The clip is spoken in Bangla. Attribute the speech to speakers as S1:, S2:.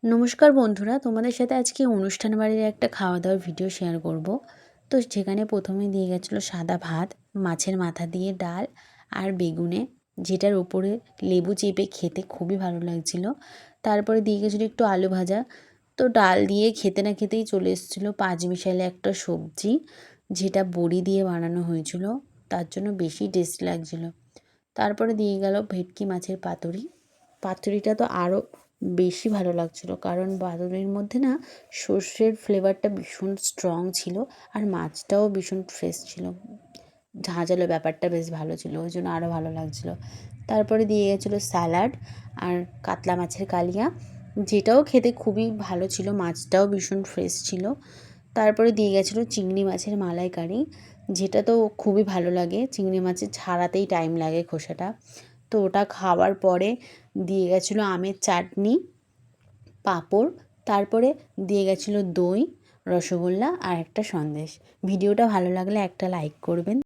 S1: নমস্কার বন্ধুরা, তোমাদের সাথে আজকে অনুষ্ঠান বাড়ির একটা খাওয়া দাওয়ার ভিডিও শেয়ার করব। তো যেখানে প্রথমে দিয়ে গেছিলো সাদা ভাত, মাছের মাথা দিয়ে ডাল আর বেগুনে, যেটার উপরে লেবু চেপে খেতে খুবই ভালো লাগছিল। তারপরে দিয়ে গেছিলো একটু আলু ভাজা। তো ডাল দিয়ে খেতে না খেতেই চলে এসেছিলো পাঁচমিশালি একটা সবজি, যেটা বড়ি দিয়ে বানানো হয়েছিল, তার জন্য বেশি টেস্টি লাগছিলো। তারপরে দিয়ে গেল ভেটকি মাছের পাতুরি। পাতুরিটা তো আরও বেশি ভালো লাগছিলো, কারণ পাতুরির মধ্যে না সর্ষের ফ্লেভারটা ভীষণ স্ট্রং ছিল, আর মাছটাও ভীষণ ফ্রেশ ছিল। ঝাঁঝালো ব্যাপারটা বেশ ভালো ছিল, ওই জন্য আরও ভালো লাগছিলো। তারপরে দিয়ে গেছিলো স্যালাড আর কাতলা মাছের কালিয়া, যেটাও খেতে খুবই ভালো ছিল, মাছটাও ভীষণ ফ্রেশ ছিল। তারপরে দিয়ে গেছিলো চিংড়ি মাছের মালাইকারি, যেটা তো খুবই ভালো লাগে, চিংড়ি মাছের ছাড়াতেই টাইম লাগে খোসাটা। তো ওটা খাওয়ার পরে দিয়ে গেছিলো আমের চাটনি, পাঁপড়, তারপরে দিয়ে গেছিলো দই, রসগোল্লা আর একটা সন্দেশ। ভিডিওটা ভালো লাগলে একটা লাইক করবেন।